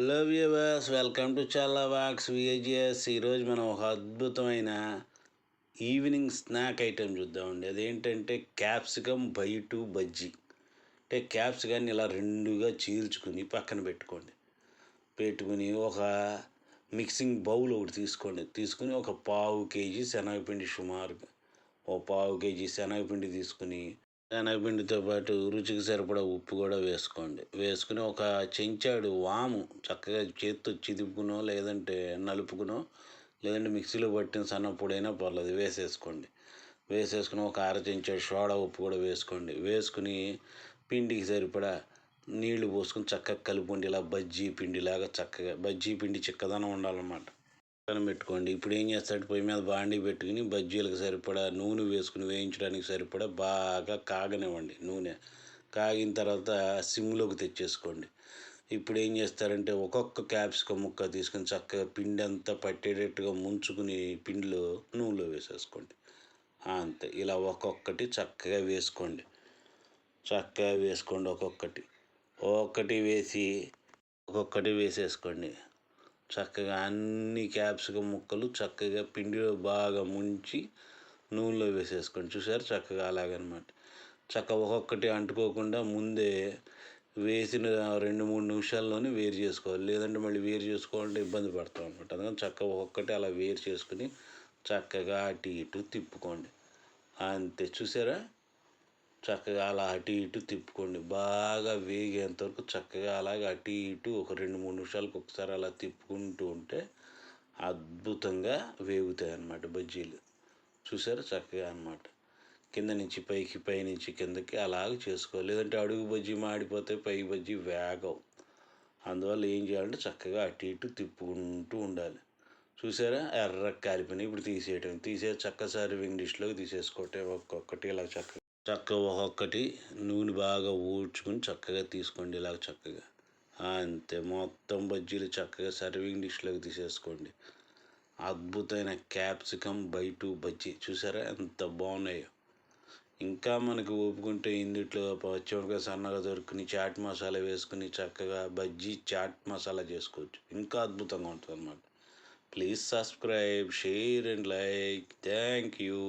Hello viewers, welcome to చాలా wax విఏజిఎస్. ఈరోజు మనం ఒక అద్భుతమైన ఈవినింగ్ స్నాక్ ఐటెం చూద్దామండి. అదేంటంటే క్యాప్సికమ్ బైటు బజ్జీ. అంటే క్యాప్సికాన్ని ఇలా రెండుగా చీల్చుకుని పక్కన పెట్టుకుని ఒక మిక్సింగ్ బౌల్ ఒకటి తీసుకుని ఒక పావు కేజీ శనగపిండి, సుమారుగా ఓ పావు కేజీ శనగపిండి తీసుకుని శనగపిండితో పాటు రుచికి సరిపడా ఉప్పు కూడా వేసుకుని ఒక చెంచాడు వాము చక్కగా చేత్తో చిదుపుకునో లేదంటే నలుపుకునో లేదంటే మిక్సీలో పట్టిన సన్నప్పుడైనా పర్లేదు వేసేసుకుని ఒక అర చెంచాడు సోడా ఉప్పు కూడా వేసుకుని పిండికి సరిపడా నీళ్లు పోసుకుని చక్కగా కలుపుకోండి. ఇలా బజ్జీ పిండి చిక్కదనం ఉండాలన్నమాట. పక్కన పెట్టుకోండి. ఇప్పుడు ఏం చేస్తాడు, పొయ్యి మీద బాండీ పెట్టుకుని బజ్జీలకు సరిపడా నూనె వేసుకుని వేయించడానికి సరిపడా బాగా కాగనివ్వండి. నూనె కాగిన తర్వాత సిమ్లోకి తెచ్చేసుకోండి. ఇప్పుడు ఏం చేస్తారంటే ఒక్కొక్క క్యాప్సికమ్ ముక్క తీసుకుని చక్కగా పిండి అంతా పట్టేటట్టుగా ముంచుకుని పిండిలో నూనెలో వేసేసుకోండి. అంతే, ఇలా ఒక్కొక్కటి చక్కగా వేసుకోండి. ఒక్కొక్కటి వేసేసుకోండి. చక్కగా అన్ని క్యాప్సికమ్ ముక్కలు చక్కగా పిండిలో బాగా ముంచి నూనెలో వేసేసుకోండి. చూసారు, చక్కగా అలాగనమాట. ఒక్కొక్కటి అంటుకోకుండా ముందే వేసిన 2-3 నిమిషాల్లోనే వేరు చేసుకోవాలి. లేదంటే మళ్ళీ వేరు చేసుకోవాలంటే ఇబ్బంది పడతాం అనమాట. అందుకని చక్కగా ఒక్కొక్కటి అలా వేరు చేసుకుని చక్కగా అటు ఇటు తిప్పుకోండి. అంతే, చూసారా, చక్కగా అలా అటు ఇటు తిప్పుకోండి. బాగా వేగేంత వరకు చక్కగా అలాగే అటు ఇటు ఒక 2-3 నిమిషాలకు ఒకసారి అలా తిప్పుకుంటూ ఉంటే అద్భుతంగా వేగుతాయి అన్నమాట బజ్జీలు. చూసారా, చక్కగా అన్నమాట. కింద నుంచి పైకి, పై నుంచి కిందకి అలాగ చేసుకోవాలి. లేదంటే అడుగు బజ్జీ మాడిపోతే పై బజ్జీ వేగవు. అందువల్ల ఏం చేయాలంటే చక్కగా అటు ఇటు తిప్పుకుంటూ ఉండాలి. చూసారా, ఎర్ర కాలిపోయినాయి. ఇప్పుడు చక్క సర్వింగ్ డిష్లోకి తీసేసుకోవటం. ఒక్కొక్కటి ఇలా చక్కగా ఒక్కొక్కటి నూనె బాగా ఊడ్చుకుని చక్కగా తీసుకోండి. ఇలా చక్కగా అంతే, మొత్తం బజ్జీలు చక్కగా సర్వింగ్ డిష్లోకి తీసేసుకోండి. అద్భుతమైన క్యాప్సికమ్ బైటు బజ్జీ చూసారా ఎంత బాగున్నాయో. ఇంకా మనకు ఓపుకుంటే ఇందుట్లో పచ్చిమిరపకాయ సన్నగా దొరుకుని చాట్ మసాలా వేసుకుని చక్కగా బజ్జీ చాట్ మసాలా చేసుకోవచ్చు. ఇంకా అద్భుతంగా ఉంటుంది అన్నమాట. Please subscribe, share and like. Thank you.